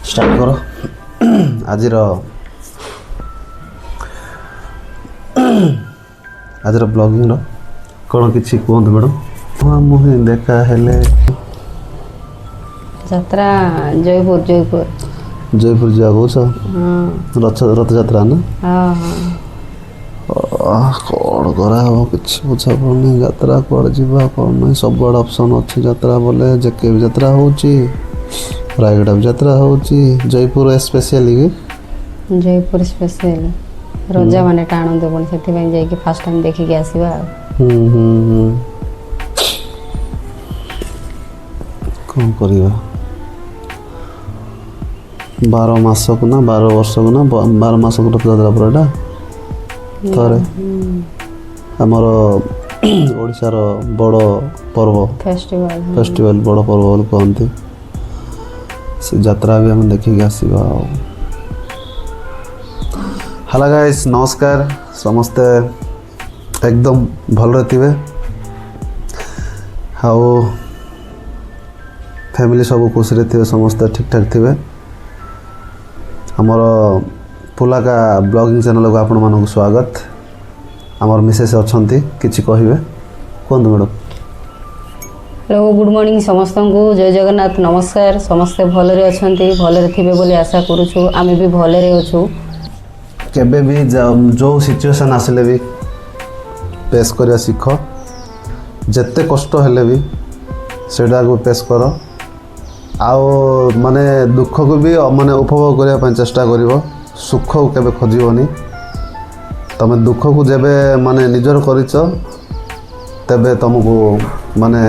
Start करो आज blogging कौन किसी कहतु मैडम। हाँ मुझे देखा हेले यात्रा जयपुर जयपुर जयपुर जा रथ यात्रा ना। कौन करा कि बुझा पड़नी यात्रा कौन जा कौन ना सब ऑप्शन अच्छी यात्रा बोले जेके भी यात्रा होची रायगढ़ भी यात्रा होची जयपुर स्पेशली जयपुर स्पेशल रजा माने टाणते पुणी से जाइए फास्ट टाइम देखिक आसवा। कौन करवा 12 मास को ना 12 वर्ष को ना 12 मास को रथ यात्रा पूरा थरे आमर ओडिशार बड़ पर्व फेस्टिवल बड़ पर्व बोली कहते से यात्रा भी हम देखिक आसवा। हेलो गाइस नमस्कार समस्ते एकदम भल थे हाउ फैमिली सब खुशी थे समस्ते ठीक ठाक थे। आमर पुलाका ब्लॉगिंग चैनल को आपण मानक स्वागत। आमर मिसेस अच्छी किसी कहे कहतु मैडम। हेलो गुड मॉर्निंग समस्त को जय जगन्नाथ नमस्कार। समस्ते भलरे अच्छे भलरे थे बोली आशा करूँ आम भी भलरे अच्छू। केबे भी जो सिचुएशन आसिले भी पेश करिया सीख जेते कष्ट हेले भी सेटा को पेश कर आओ माने दुख को भी माने उपभोग करने चेष्टा करिवो सुख को केबे खोजिबनी। तमे दुख को जेबे माने निजर करिच तबे तुमको माने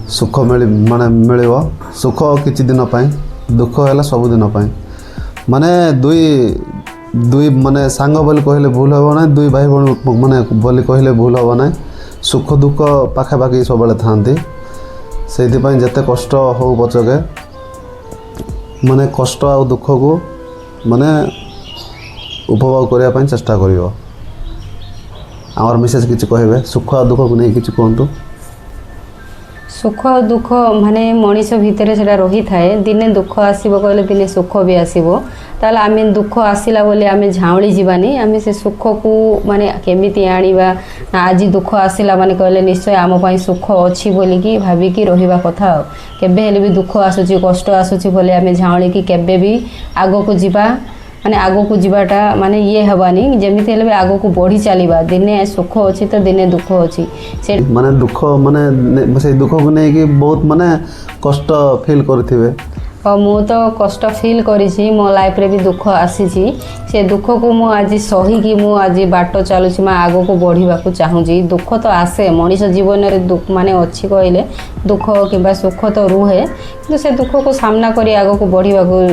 सुख माने मिलिवो। सुख किछि दिन पाई दुख हैला सब दिन पाई माने दुई माने सांग बोली कहले भूल हम ना दुई भाई भौणी माने बोली कहले भूल हम ना सुख दुख पाखापाखि सब था से जिते कष्ट हो पचके माने कष्ट आ दुख को माने उपभोग करने चेष्टा करिवो। आमर मिसेस किछि कहबे सुख आ दुख को नहीं किछि कहंतु। सुख और दुख माने मनीष भितर से रही थाए दिने दुख आसब कहले दिने सुख भी आसो ताल आम दुख आसला बोले आम झाउली जीवानी आम से सुख को माने केमिति आनिबा आज दुख आसला माने कहले निश्चय आम पई सुख अच्छी बोलिकी भाविकी रहिबा कथा। केबे हेले भी दुख आसुची कष्ट आसुची बोले आम झाउली की केबे भी आगो को जीवा माने आगो को जीवाटा माने ये हबानी जेमिति हेले भी आगो को बढ़ी चलीबा दिने सुख अच्छी तो दिने दुख अच्छी से माने दुख माने से दुख को नहीं कि बहुत माने कष्ट फील करथिबे। और मु तो कष्ट फील करिछि मो लाइफ रे भी दुख आसीछि से दुख को मु आज सही कि मु आज बाट चलुछि मैं आगो को बढ़िबा को चाहूछि। दुख तो आसे मनीष जीवन रे दुख माने अच्छी कहले दुख किबा सुख तो रुहे कि से दुख को सामना करी आगो को बढ़िबा को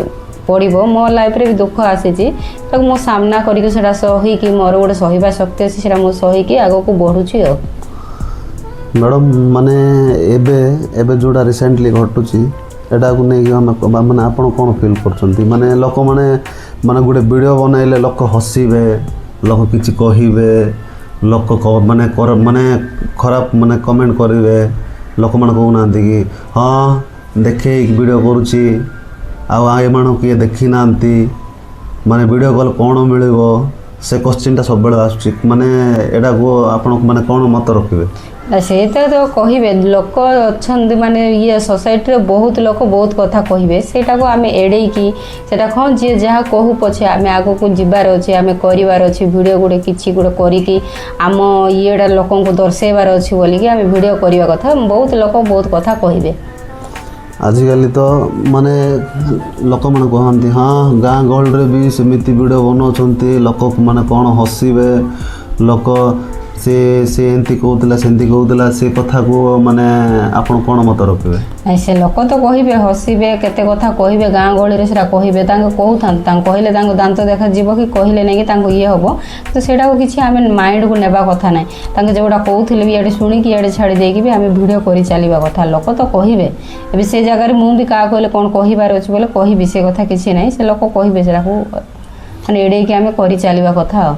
पड़ो। मो लाइफ रे भी दुख आसी मो सामना करके सही मोर गोटे सहवा शक्ति अच्छी से मुझे सही आग को बढ़ुची। मैडम माने एबे एबे जोड़ा रिसेंटली घटुची एटा को नहीं माने आपण कौन फील करछंती माने लोक माने माने गोटे वीडियो बनैले लोक हसीबे लोक किछि कहिबे लोक माने माने खराब माने कमेंट करिवे लोक माने कहना कि हाँ देखे वीडियो करुची आम किए देखी ना माने वीडियो कॉल कौन मिल से क्वेश्चन सब आसुची माने एटा को आपण माने कौन मत रखिबे से तो कहे लोक अच्छा माने ये सोसाइटी रे बहुत लोक बहुत कथा कहे सेटा को आम एड़े की सेटा कौन जी जहाँ कहू पछे आम आग को जीवार अच्छे आम करार अच्छे वीडियो गोटे किसी गोटे करी आम येटा लोक को दर्शेबार अच्छी बोलिकी आम वीडियो करवा कथा बहुत लोक बहुत कथा कहे। आजिकल तो माने लोक मैंने कहती हाँ गाँ गहल भी सेमती वीडियो बनाऊँ लोक माने कौन हसबे लोक से एंती कहूला सेमती कहूला से कथा को माने आपण कौन मत रखिबे। से लोक तो कहे हसबे केते कथा कहे गाँ गहली से कहे कहता कहले दांत देखा जीव कि कहले नहीं कि ये हम तो सेटा को किसी आम माइंड को नेबा कथा ना जोटा कहते भी ये शुणिकी ये छाड़ी देकी भी आम भिड कर चलवा कथा लोक तो कहे ए से जगह मुझे क्या कहले कौन कहबार अच्छे बोले कहि से कथा किसी ना से लोक कहे से माने एड़े कि आम कर चलवा कथा।